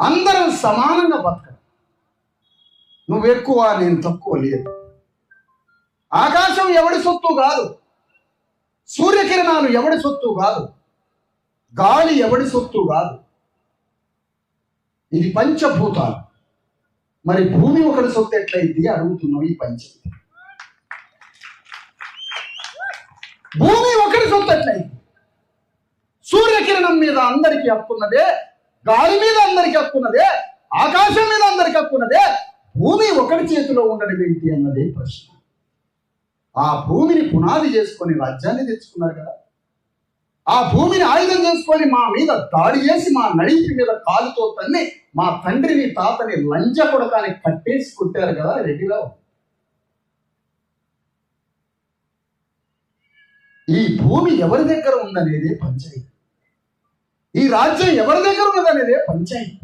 అందరం సమానంగా బతకడం. నువ్వు ఎక్కువ నేను తక్కువ లేదు. ఆకాశం ఎవడి సొత్తు కాదు, సూర్యకిరణాలు ఎవడి సొత్తు కాదు, గాలి ఎవడి సొత్తు కాదు. ఇది పంచభూతాలు. మరి భూమి ఒకటి సొత్తు ఎట్లయితే అడుగుతున్నావు. ఈ పంచభూతం భూమి ఒకటి సొత్తు ఎట్లయింది? సూర్యకిరణం మీద అందరికీ హక్కున్నదే, గాలి మీద అందరికీ హక్కున్నదే, ఆకాశం మీద అందరికీ హక్కున్నదే. భూమి ఒకటి చేతిలో ఉండడం ఏంటి అన్నదే ప్రశ్న. ఆ భూమిని పునాది చేసుకొని రాజ్యాన్ని తెచ్చుకున్నారు కదా. ఆ భూమిని ఆయుధం చేసుకొని మా మీద దాడి చేసి మా నడిపి మీద కాలుతో తన్ని మా తండ్రిని తాతని లంజ కొడకాన్ని కట్టేసి కొట్టారు కదా రెడ్డిలో. ఈ భూమి ఎవరి దగ్గర ఉందనేదే పంచాయతీ. ఈ రాజ్యం ఎవరి దగ్గర ఉన్నదనేదే పంచాయతీ.